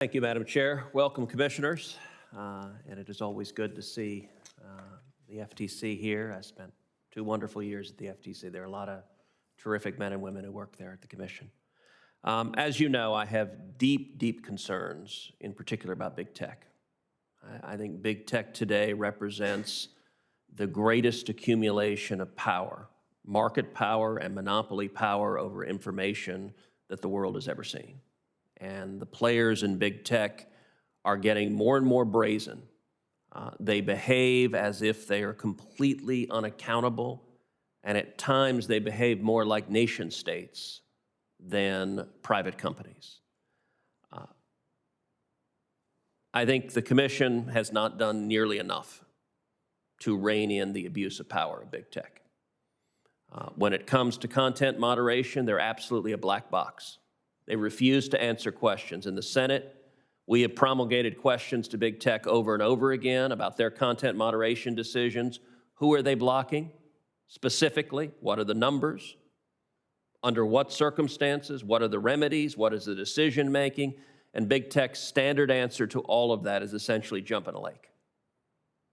Thank you, Madam Chair. Welcome, commissioners. And it is always good to see the FTC here. I spent 2 wonderful years at the FTC. There are a lot of terrific men and women who work there at the commission. As you know, I have deep, deep concerns, in particular about big tech. I think big tech today represents the greatest accumulation of power, market power and monopoly power over information that the world has ever seen. And the players in big tech are getting more and more brazen. They behave as if they are completely unaccountable, and at times they behave more like nation states than private companies. I think the commission has not done nearly enough to rein in the abuse of power of big tech. When it comes to content moderation, they're absolutely a black box. They refuse to answer questions. In the Senate, we have promulgated questions to big tech over and over again about their content moderation decisions. Who are they blocking? Specifically, what are the numbers? Under what circumstances? What are the remedies? What is the decision making? And big tech's standard answer to all of that is essentially jump in a lake,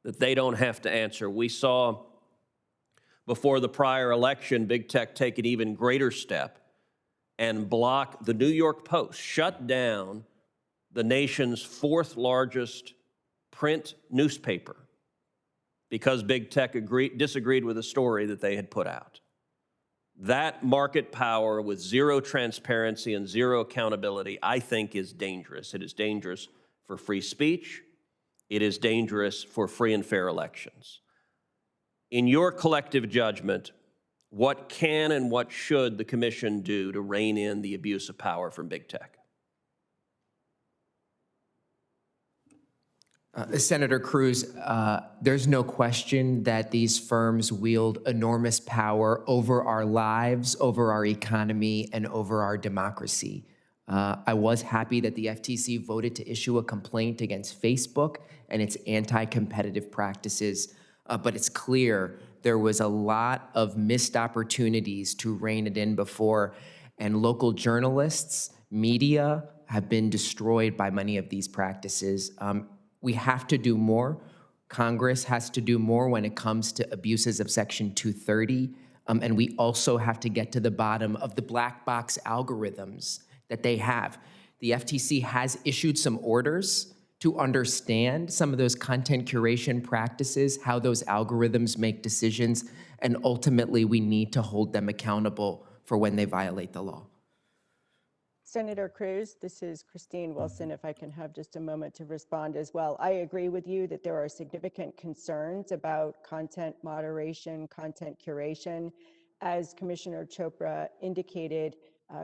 that they don't have to answer. We saw before the prior election, big tech take an even greater step and block the New York Post, shut down the nation's 4th largest print newspaper because big tech disagreed with a story that they had put out. That market power with zero transparency and zero accountability, I think, is dangerous. It is dangerous for free speech. It is dangerous for free and fair elections. In your collective judgment, what can and what should the commission do to rein in the abuse of power from big tech? Senator Cruz, there's no question that these firms wield enormous power over our lives, over our economy, and over our democracy. I was happy that the FTC voted to issue a complaint against Facebook and its anti-competitive practices, but it's clear there was a lot of missed opportunities to rein it in before, and local journalists, media have been destroyed by many of these practices. We have to do more. Congress has to do more when it comes to abuses of Section 230, and we also have to get to the bottom of the black box algorithms that they have. The FTC has issued some orders to understand some of those content curation practices, how those algorithms make decisions, and ultimately we need to hold them accountable for when they violate the law. Senator Cruz, this is Christine Wilson, if I can have just a moment to respond as well. I agree with you that there are significant concerns about content moderation, content curation. As Commissioner Chopra indicated,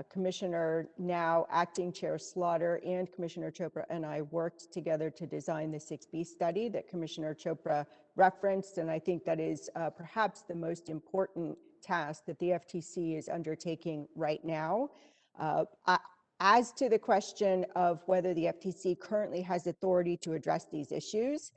Commissioner now Acting Chair Slaughter and Commissioner Chopra and I worked together to design the 6B study that Commissioner Chopra referenced, and I think that is perhaps the most important task that the FTC is undertaking right now. As to the question of whether the FTC currently has authority to address these issues,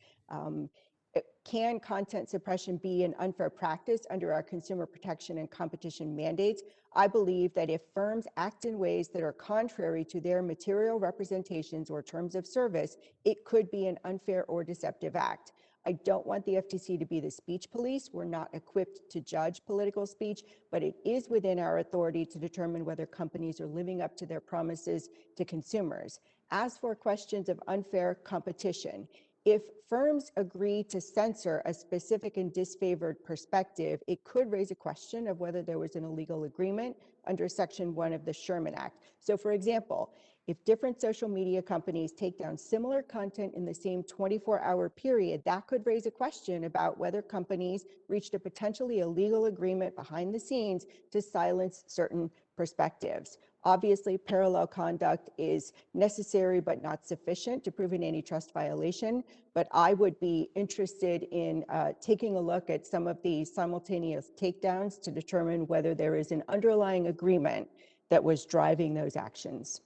can content suppression be an unfair practice under our consumer protection and competition mandates? I believe that if firms act in ways that are contrary to their material representations or terms of service, it could be an unfair or deceptive act. I don't want the FTC to be the speech police. We're not equipped to judge political speech, but it is within our authority to determine whether companies are living up to their promises to consumers. As for questions of unfair competition, if firms agree to censor a specific and disfavored perspective, it could raise a question of whether there was an illegal agreement under Section 1 of the Sherman Act. So, for example, if different social media companies take down similar content in the same 24-hour period, that could raise a question about whether companies reached a potentially illegal agreement behind the scenes to silence certain perspectives. Obviously, parallel conduct is necessary but not sufficient to prove an antitrust violation, but I would be interested in taking a look at some of these simultaneous takedowns to determine whether there is an underlying agreement that was driving those actions.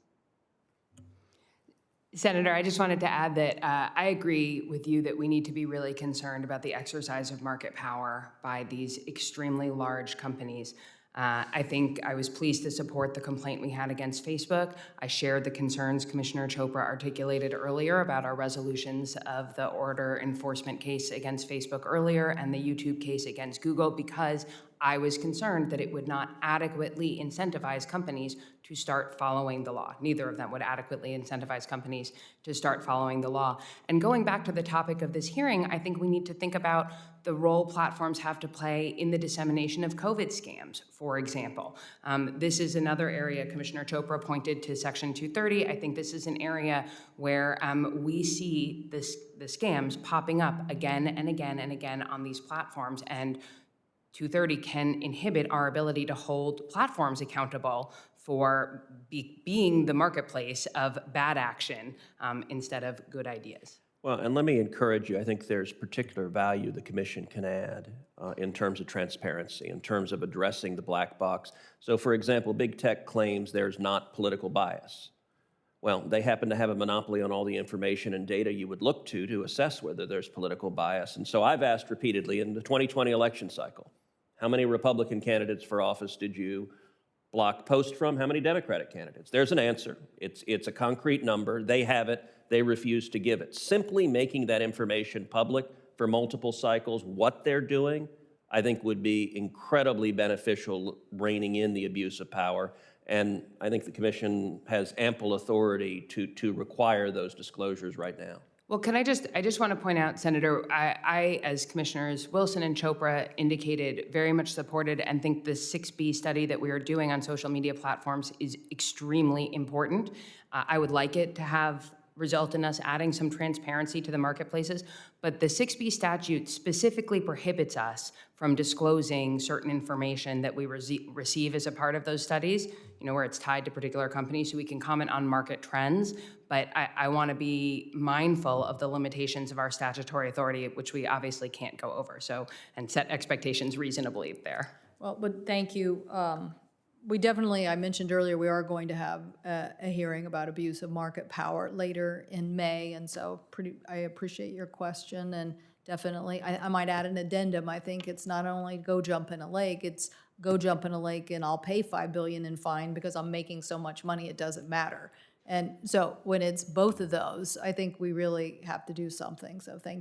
Senator, I just wanted to add that I agree with you that we need to be really concerned about the exercise of market power by these extremely large companies. I think I was pleased to support the complaint we had against Facebook. I shared the concerns Commissioner Chopra articulated earlier about our resolutions of the order enforcement case against Facebook earlier and the YouTube case against Google, because I was concerned that it would not adequately incentivize companies to start following the law. Neither of them would adequately incentivize companies to start following the law. And going back to the topic of this hearing, I think we need to think about the role platforms have to play in the dissemination of COVID scams, for example. This is another area, Commissioner Chopra pointed to Section 230. I think this is an area where we see the scams popping up again and again and again on these platforms, and 230 can inhibit our ability to hold platforms accountable for being the marketplace of bad action instead of good ideas. Well, and let me encourage you, I think there's particular value the commission can add in terms of transparency, in terms of addressing the black box. So for example, big tech claims there's not political bias. Well, they happen to have a monopoly on all the information and data you would look to assess whether there's political bias. And so I've asked repeatedly in the 2020 election cycle, how many Republican candidates for office did you block posts from? How many Democratic candidates? There's an answer. It's a concrete number. They have it. They refuse to give it. Simply making that information public for multiple cycles, what they're doing, I think would be incredibly beneficial, reining in the abuse of power. And I think the commission has ample authority to require those disclosures right now. Well, I just want to point out, Senator, I, as Commissioners Wilson and Chopra indicated, very much supported and think the 6B study that we are doing on social media platforms is extremely important. I would like it to result in us adding some transparency to the marketplaces, but the 6B statute specifically prohibits us from disclosing certain information that we receive as a part of those studies, where it's tied to particular companies, so we can comment on market trends, but I want to be mindful of the limitations of our statutory authority, which we obviously can't go over, and set expectations reasonably there. Well, but thank you. We definitely, I mentioned earlier, we are going to have a hearing about abuse of market power later in May, and so I appreciate your question, and definitely, I might add an addendum. I think it's not only go jump in a lake, it's go jump in a lake and I'll pay $5 billion in fine because I'm making so much money it doesn't matter. And so when it's both of those, I think we really have to do something, so thank you.